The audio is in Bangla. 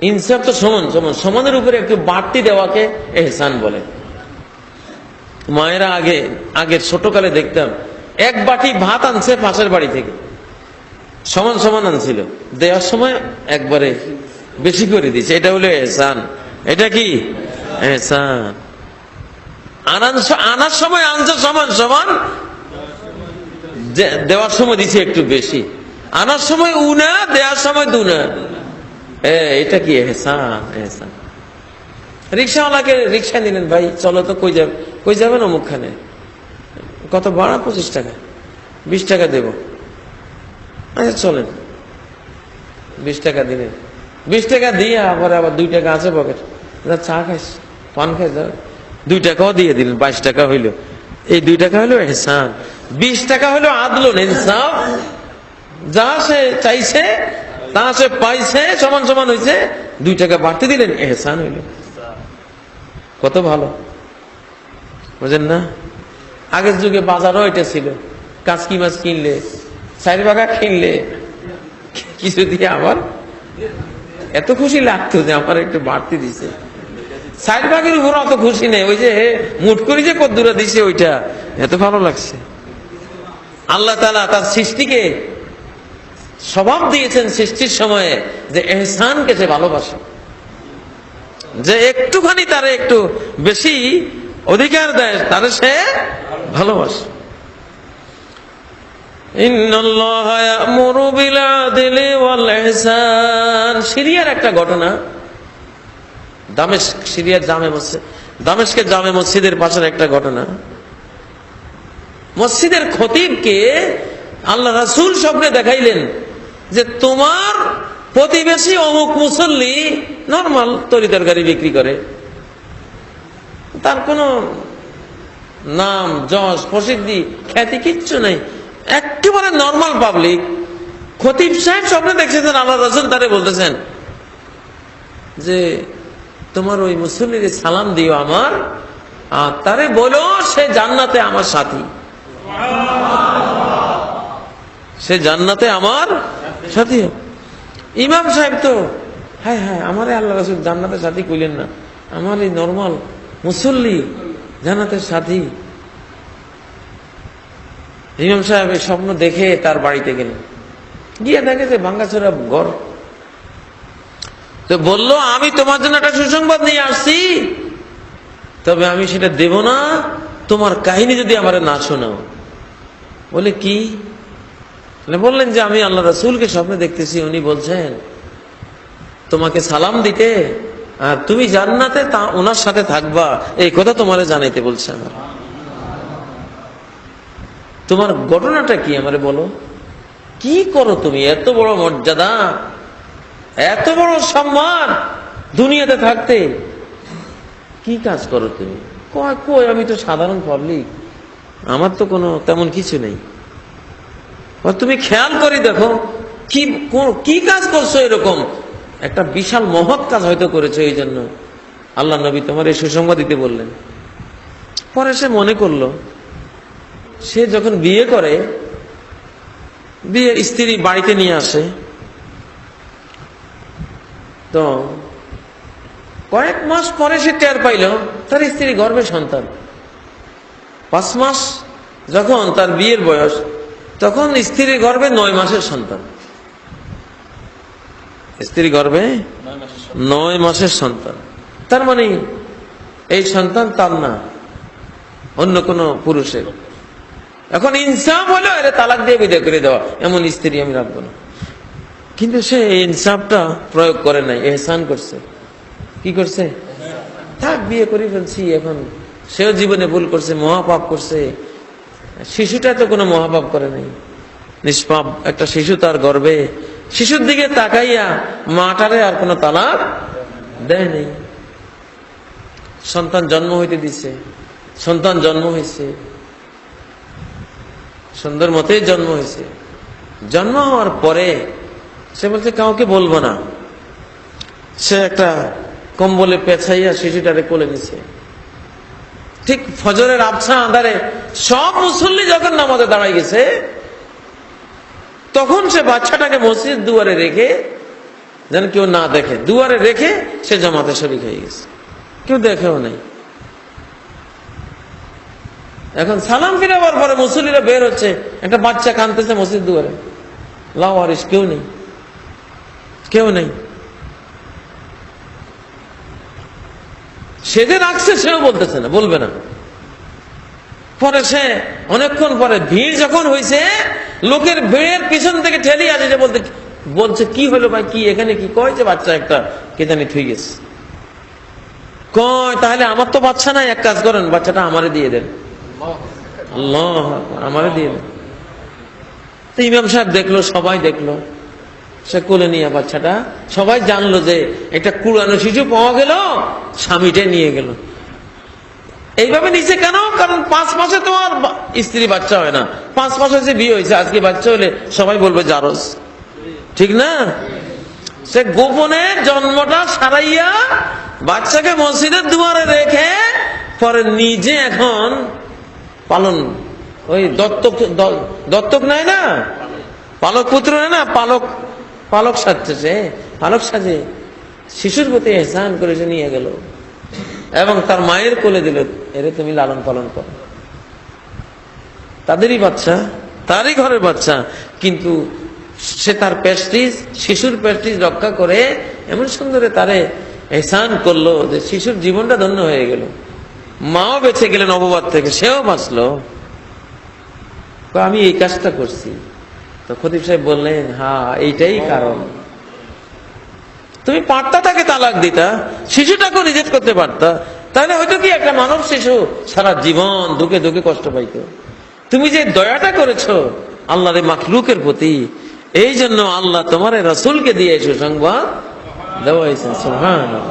ইনসাফ তো সমান সমান, সমানের উপরে একটু বাড়তি দেওয়াকে এহসান বলে। মায়েরা আগে ছোটকালে দেখতাম এক বাটি ভাত আনছে পাশের বাড়ি থেকে, সমান সমান আনছিল, দেওয়ার সময় একবারে বেশি করে দিচ্ছে, এটা হলো এহসান। এটা কি এহসান? আনার সময় আনছে সমান সমান, দেওয়ার সময় দিচ্ছে একটু বেশি। আনার সময় উনা, দেওয়ার সময় দুনা। এটা কি এহসান? এহসান। রিক্সাওয়ালাকে রিক্সা নিলেন, ভাই চলো তো, কই যাবেন? অমুকখানে। কত ভাড়া? 25 টাকা। 20 টাকা দেব। আচ্ছা চলেন। 20 টাকা দিলেন। 20 টাকা দিয়ে আবার 2 টাকা আছে পকেট, চা খাইস, পান খাই, 2 টাকাও দিয়ে দিলেন, 22 টাকা হইল। এই 2 টাকা হলো এহসান। 20 টাকা হলো আদলুন, ইনসাফ। যা সে চাইছে তা সে পাইছে, সমান সমান হয়েছে, 2 টাকা বাড়তে দিলেন, এহসান হইল। কত ভালো, বুঝেন না? আগের যুগে বাজারও এটা ছিল, কাঁচকি মাছ কিনলে, 4 ভাগা কিনলে কিছু দিয়ে আবার এত খুশি লাগতো যে আমার একটু বাড়তি দিছে। 4 ভাগের উপর অত খুশি নেই, ওই যে মুঠ করি যে কদ্দুরা দিছে ওইটা এত ভালো লাগছে। আল্লাহ তাআলা তার সৃষ্টিকে স্বভাব দিয়েছেন সৃষ্টির সময়ে যে এহসানকে সে ভালোবাসে, যে একটুখানি তারে একটু বেশি অধিকার দেয়, তারে সে ভালোবাসে। ইন্নাল্লাহা ইয়া'মুরু বিল আদলি ওয়াল ইহসান। সিরিয়ার একটা ঘটনা, দামেস্ক, সিরিয়ার দামেস্কের জামে মসজিদের পাশের একটা ঘটনা। মসজিদের খতিবকে আল্লাহ রাসূল স্বপ্নে দেখাইলেন যে তোমার প্রতিবেশী অমুক মুসল্লি নরমাল তরি তরকারি বিক্রি করে, তার কোনো নাম যশ প্রসিদ্ধি খ্যাতি কিচ্ছু নাই, একেবারে নরমাল পাবলিক। খতিব সাহেব স্বপ্নে দেখছেন আল্লাহ রাসূল তারে বলতেছেন যে তোমার ওই মুসল্লির সালাম দিও আমার, আর তারে বলো সে জান্নাতে আমার সাথী, সে জান্নাতে আমার সাথী। ইমাম সাহেব তো হ্যাঁ হ্যাঁ, আমার আল্লাহ রাসূল জান্নাতের সাথী কইলেন না, আমার এই নরমাল মুসল্লি জান্নাতের সাথী। ইমাম সাহেব এই স্বপ্ন দেখে তার বাড়িতে গেলেন, গিয়ে দেখে যে ভাঙ্গাচোরা ঘর। তো বললো আমি তোমার জন্য একটা সুসংবাদ নিয়ে আসছি, তবে আমি সেটা দেব না তোমার কাহিনী যদি আমার না শোনাও। বলে কি? বললেন যে আমি আল্লাহ রাসূলকে স্বপ্নে দেখতেছি, উনি বলছেন তোমাকে সালাম দিতে, আর তুমি জান্নাতে তা ওনার সাথে থাকবা, এই কথা তোমারে জানাইতে বলছে। আমার তোমার ঘটনাটা কি আমারে বলো, কি করো তুমি? এত বড় মর্যাদা, এত বড় সম্মান, দুনিয়াতে থাকতে কি কাজ করো তুমি? কই আমি তো সাধারণ পাবলিক, আমার তো কোনো তেমন কিছু নেই। তুমি খেয়াল করে দেখো কি কাজ করছো, এরকম একটা বিশাল মহৎ কাজ হয়তো করেছো, এই জন্য আল্লাহ নবী তোমার এই সুসংবাদ দিতে বললেন। পরে সে মনে করলো, সে যখন বিয়ে করে, বিয়ে স্ত্রী বাড়িতে নিয়ে আসে, তো কয়েক মাস পরে সে টের পাইল তার স্ত্রী গর্ভে সন্তান। 5 মাস যখন তার বিয়ের বয়স, তখন স্ত্রীর গর্ভে 9 মাসের সন্তান। স্ত্রী গর্ভে 9 মাসের সন্তান। তার মানে এই সন্তান তার না, অন্য কোন পুরুষের। এখন ইনসাফ হলো এর তালাক দিয়ে বিদায় করে দেওয়া, এমন স্ত্রী আমি রাখবো না। কিন্তু সে ইনসাফটা প্রয়োগ করে নাই, এহসান করছে। কি করছে? থাক, বিয়ে করে ফেলছি, এখন সেও জীবনে ভুল করছে, মহাপাপ করছে। শিশুটা তো কোনো মহাপাপ করে নাই, নিষ্পাপ একটা শিশু তার গর্ভে। শিশুর দিকে তাকাইয়া মাটারে আর কোনো তালাক দেয় নেই। সন্তান জন্ম হইতে দিছে, সন্তান জন্ম হয়েছে, সুন্দর মতে জন্ম হয়েছে। জন্ম হওয়ার পরে সে বলছে কাউকে বলবো না। সে একটা কম্বলে পেছাইয়া শিশুটারে কোলে নিছে। ঠিক ফজরের আবছা আঁধারে সব মুসল্লি যখন নামাজে দাঁড়াই গেছে, তখন সে বাচ্চাটাকে মসজিদ দুয়ারে রেখে যেন কেউ না দেখে, দুয়ারে রেখে সে জামাতে শরীক হয়ে গেছে, কেউ দেখেও নাই। এখন সালাম ফিরাবার পরে মুসল্লিরা বের হচ্ছে, একটা বাচ্চা কাঁদতেছে মসজিদ দুয়ারে, লাওয়ারিস কেউ নেই, কেউ নেই। সে যে রাখছে সেও বলতেছে না, বলবে না। পরে সে অনেকক্ষণ পরে ভিড় যখন হয়েছে, লোকের ভিড়ের পিছন থেকে ঠেলি আসে, যে বলছে কি হলো ভাই, কি এখানে কি? কয় যে বাচ্চা একটা কে জানি থুই গেছে। কয় তাহলে আমার তো বাচ্চা নাই, এক কাজ করেন বাচ্চাটা আমারে দিয়ে দেন। আল্লাহ, আমারে দিয়ে দেন। তো ইমাম সাহেব দেখলো, সবাই দেখলো, সে কোলে নিয়ে বাচ্চাটা, সবাই জানলো যে একটা কুড়ানো শিশু পাওয়া গেল, স্বামীটা নিয়ে গেল। এইভাবে নিচে কেন? কারণ 5 মাসে তোমার স্ত্রী বাচ্চা হয় না, 5 মাসে যে বিয়ে হয়েছে, আজকে বাচ্চা হলে সবাই বলবে জারজ, ঠিক না? সে গোপনে জন্মটা সারাইয়া বাচ্চাকে মসজিদের দুয়ারে রেখে পরে নিজে এখন পালন, ওই দত্তক নেয় না, পালক পুত্র নেয় না, পালক সাজছে, সে পালক সাজে শিশুর প্রতি এহসান করে সে নিয়ে গেল এবং তার মায়ের কোলে দিল, এরে তুমি লালন পালন করো। তাদেরই বাচ্চা, তারই ঘরের বাচ্চা, কিন্তু সে তার প্রেস্টিজ, শিশুর প্রেস্টিজ রক্ষা করে এমন সুন্দরে তারে এহসান করলো যে শিশুর জীবনটা ধন্য হয়ে গেল। মাও বেঁচে গেলেন অপবাদ থেকে, সেও বাঁচলো। আমি এই কাজটা করছি। তো খতিব সাহেব বললেন, হ্যাঁ এইটাই কারণ। তুমি পারতা তাকে তালাক দিতা, শিশুটাকেও রিজেক্ট করতে পারতা, তাহলে হয়তো কি একটা মানব শিশু সারা জীবন দুঃখে দুঃখে কষ্ট পাইতো। তুমি যে দয়াটা করেছো আল্লাহর মাখলুকের প্রতি, এই জন্য আল্লাহ তোমার রাসূলকে দিয়ে সুসংবাদ দেওয়া হয়েছে। সুবহানাল্লাহ।